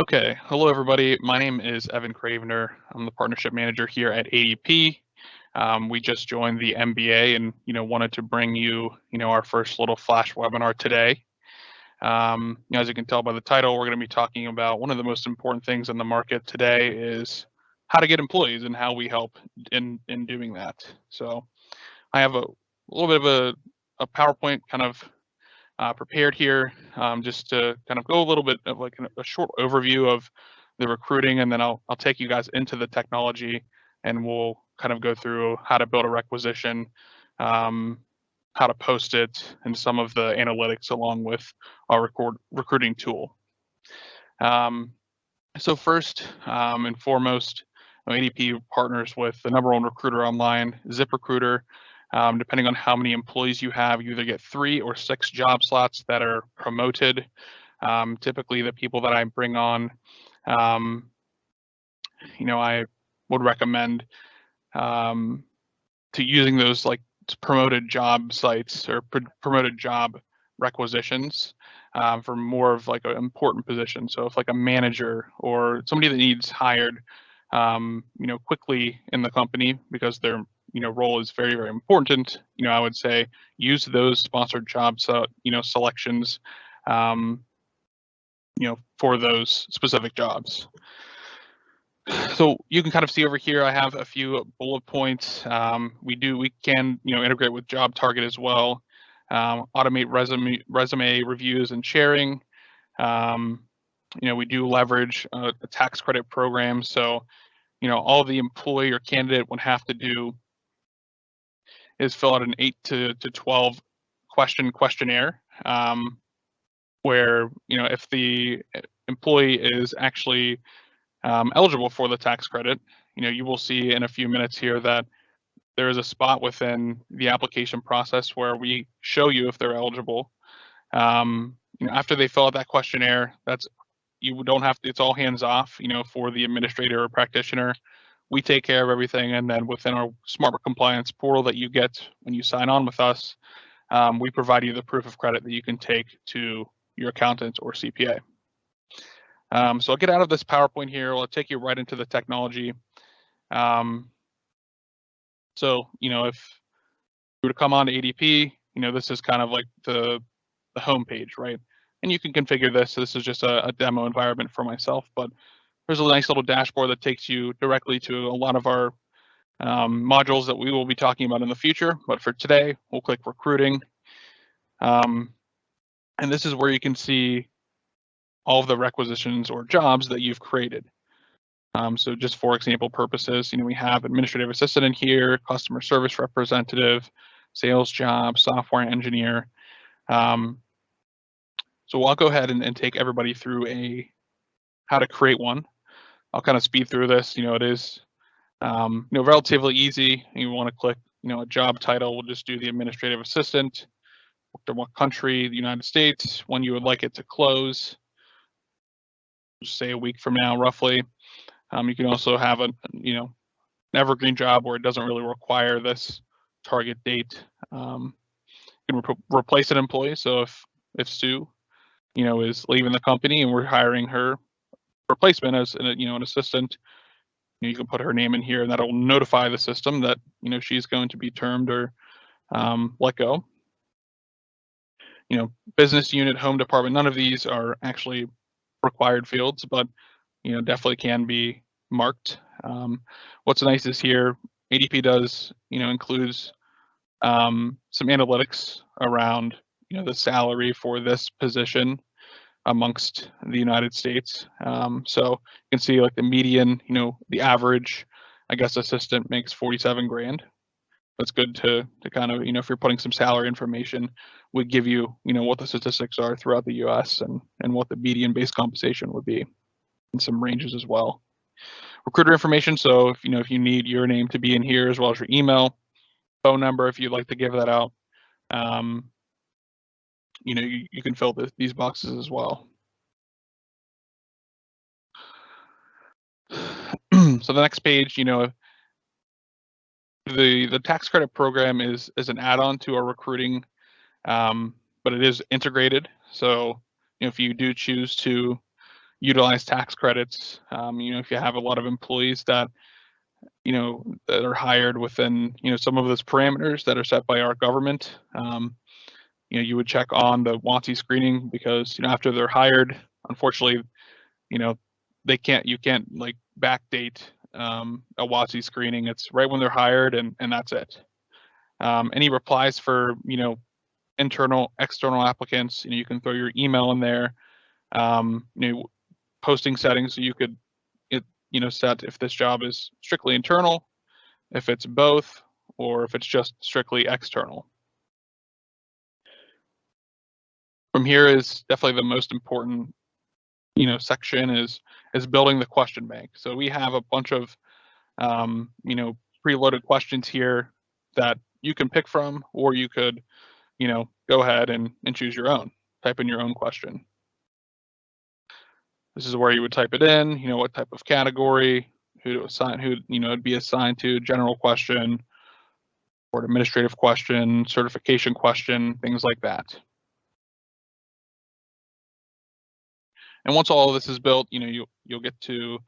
Okay, hello everybody. My name is Evan Cravener. I'm the partnership manager here at ADP. We just joined the MBA and wanted to bring you our first little flash webinar today. As you can tell by the title, we're going to be talking about one of the most important things in the market today is how to get employees and how we help in doing that. So I have a little bit of a PowerPoint kind of prepared here, just to kind of go a little bit of like a short overview of the recruiting, and then I'll take you guys into the technology, and we'll kind of go through how to build a requisition, um, how to post it, and some of the analytics along with our recruiting tool. So first and foremost, ADP partners with the #1 recruiter online, ZipRecruiter. Depending on how many employees you have, you either get 3 or 6 job slots that are promoted. Typically, the people that I bring on, I would recommend to using those like promoted job sites or promoted job requisitions for more of like an important position. So if like a manager or somebody that needs hired, quickly in the company because their role is very, very important, I would say use those sponsored jobs, selections, um, for those specific jobs. So you can kind of see over here, I have a few bullet points. We can integrate with Job Target as well, automate resume reviews and sharing. We do leverage a tax credit program. So, all the employee or candidate would have to do is fill out an 8 to 12 questionnaire, where, if the employee is actually eligible for the tax credit, you will see in a few minutes here that there is a spot within the application process where we show you if they're eligible. After they fill out that questionnaire, you don't have to, it's all hands off, for the administrator or practitioner. We take care of everything, and then within our Smart Compliance portal that you get when you sign on with us, we provide you the proof of credit that you can take to your accountant or CPA. So I'll get out of this PowerPoint here. I'll take you right into the technology. So, if you were to come on to ADP, this is kind of like the home page, right? And you can configure this. This is just a demo environment for myself, but there's a nice little dashboard that takes you directly to a lot of our modules that we will be talking about in the future. But for today, we'll click recruiting. And this is where you can see all of the requisitions or jobs that you've created. So just for example purposes, we have administrative assistant in here, customer service representative, sales job, software engineer. So I'll go ahead and take everybody through how to create one. I'll kind of speed through this. It is relatively easy. You want to click a job title. We'll just do the administrative assistant. To what country? The United States. When you would like it to close. Just say a week from now, roughly. You can also have an evergreen job where it doesn't really require this target date. You can replace an employee. So if Sue, is leaving the company and we're hiring her replacement as an assistant, you can put her name in here, and that'll notify the system that she's going to be termed or let go. Business unit, home department, none of these are actually required fields, but definitely can be marked. What's nice is here ADP does includes some analytics around the salary for this position amongst the United States. So you can see like the median, the average, I guess, assistant makes 47 grand. That's good to kind of, if you're putting some salary information, would give you, what the statistics are throughout the US and what the median base compensation would be, and some ranges as well. Recruiter information. So if you need your name to be in here as well as your email, phone number, if you'd like to give that out, you can fill these boxes as well. So the next page, the tax credit program is an add-on to our recruiting, but it is integrated. So if you do choose to utilize tax credits. If you have a lot of employees that that are hired within some of those parameters that are set by our government, you would check on the WOTC screening, because after they're hired, unfortunately, you know you can't like backdate a WOTC screening. It's right when they're hired, and that's it. Any replies for internal, external applicants, you can throw your email in there. Posting settings, so you could set if this job is strictly internal, if it's both, or if it's just strictly external. From here is definitely the most important section is building the question bank. So we have a bunch of preloaded questions here that you can pick from, or you could go ahead and choose your own, type in your own question. This is where you would type it in, what type of category, who to assign, who it'd be assigned to, general question, or administrative question, certification question, things like that. And once all of this is built, you'll get to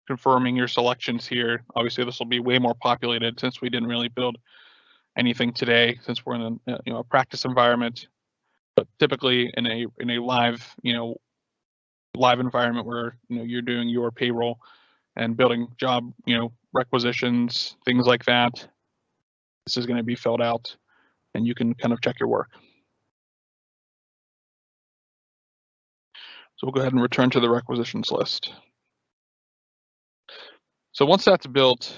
confirming your selections here. Obviously, this will be way more populated since we didn't really build anything today, since we're in a practice environment. But typically in a live live environment where you're doing your payroll and building job requisitions, things like that, this is going to be filled out, and you can kind of check your work. So we'll go ahead and return to the requisitions list. So once that's built,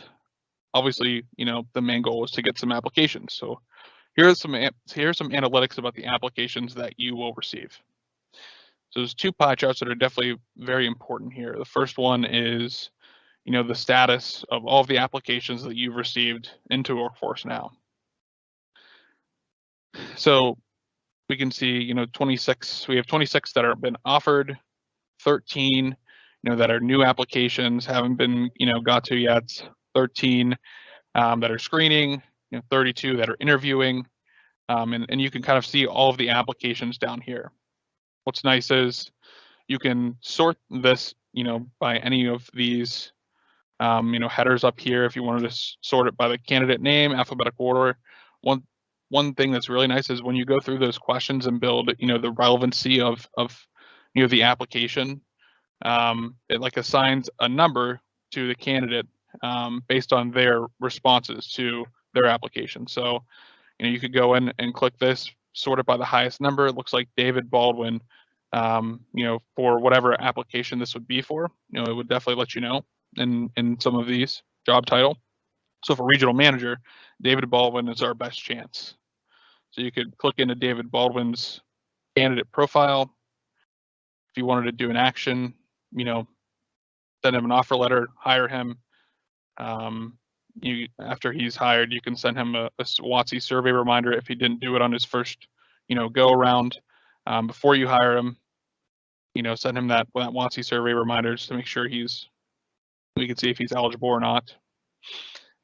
obviously the main goal is to get some applications. So here's some analytics about the applications that you will receive. So there's two pie charts that are definitely very important here. The first one is the status of all of the applications that you've received into Workforce Now. So we can see 26. We have 26 that have been offered, 13 that are new applications, haven't been got to yet, 13 that are screening, 32 that are interviewing, and you can kind of see all of the applications down here. What's nice is you can sort this by any of these headers up here. If you wanted to sort it by the candidate name, alphabetical order. One thing that's really nice is when you go through those questions and build the relevancy of the application, it like assigns a number to the candidate based on their responses to their application. So you could go in and click this, sort it by the highest number. It looks like David Baldwin, for whatever application this would be for, it would definitely let you know in some of these job title. So for regional manager, David Baldwin is our best chance. So you could click into David Baldwin's candidate profile. If you wanted to do an action, send him an offer letter, hire him. After he's hired, you can send him a WOTC survey reminder if he didn't do it on his first, go around. Before you hire him, send him that WOTC survey reminder just to make sure we can see if he's eligible or not.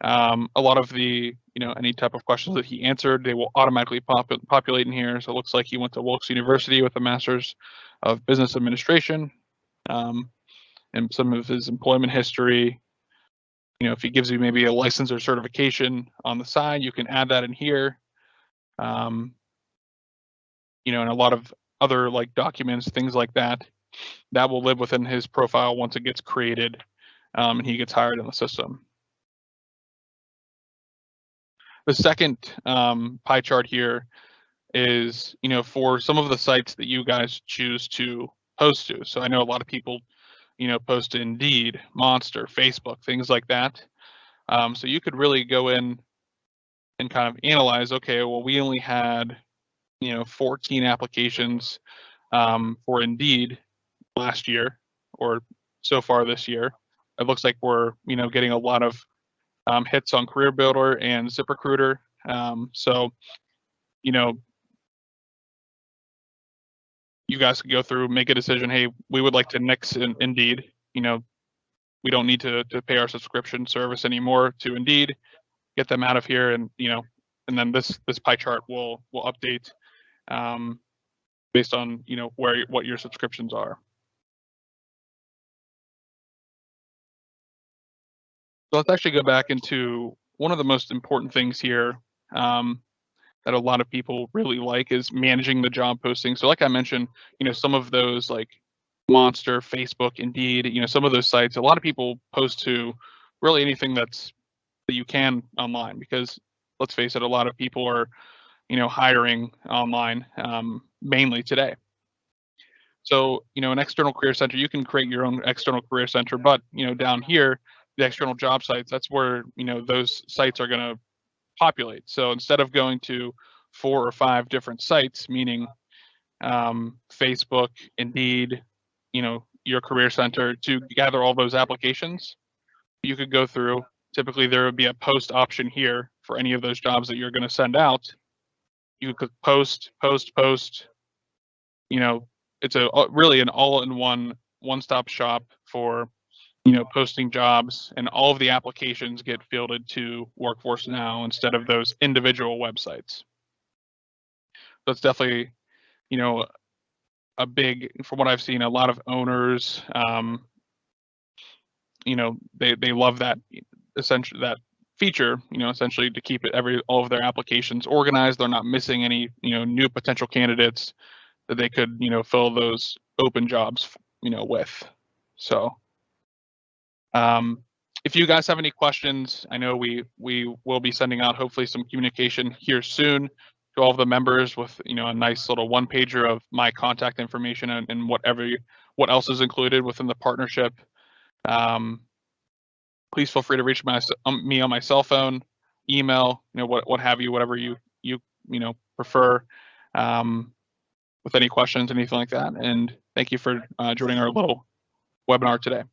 A lot of the, any type of questions that he answered, they will automatically populate in here. So it looks like he went to Wilkes University with a Master's of Business Administration, and some of his employment history. If he gives you maybe a license or certification on the side, you can add that in here. And a lot of other like documents, things like that, that will live within his profile once it gets created and he gets hired in the system. The second pie chart here is, for some of the sites that you guys choose to post to. So I know a lot of people, post to Indeed, Monster, Facebook, things like that. So you could really go in and kind of analyze, okay, well, we only had, 14 applications for Indeed last year, or so far this year. It looks like we're, getting a lot of hits on Career Builder and ZipRecruiter. So, you guys could go through, make a decision. Hey, we would like to nix Indeed. We don't need to pay our subscription service anymore to Indeed. Get them out of here, and and then this pie chart will update based on, you know, what your subscriptions are. So let's actually go back into one of the most important things here, um, that a lot of people really like is managing the job posting. So like I mentioned, you know, some of those like Monster, Facebook, Indeed, you know, some of those sites, a lot of people post to really anything that you can online because let's face it, a lot of people are, you know, hiring online, mainly today. So, you know, an external career center, you can create your own external career center, but, you know, down here, the external job sites, that's where, you know, those sites are going to populate. So instead of going to 4 or 5 different sites, meaning Facebook, Indeed, you know, your career center to gather all those applications, you could go through. Typically, there would be a post option here for any of those jobs that you're going to send out. You could post, post, post. You know, it's a really an all-in-one, one-stop shop for, you know, posting jobs, and all of the applications get fielded to Workforce Now instead of those individual websites. So it's definitely, you know, a big, from what I've seen, a lot of owners, you know, they love that essentially that feature, you know, essentially to keep it all of their applications organized. They're not missing any, you know, new potential candidates that they could, you know, fill those open jobs, you know, with. So, um, if you guys have any questions, I know we will be sending out hopefully some communication here soon to all of the members with, you know, a nice little one pager of my contact information and what else is included within the partnership. Um, Please feel free to reach me on my cell phone, email, you know, what have you, whatever you know prefer, um, with any questions, anything like that. And thank you for joining our little webinar today.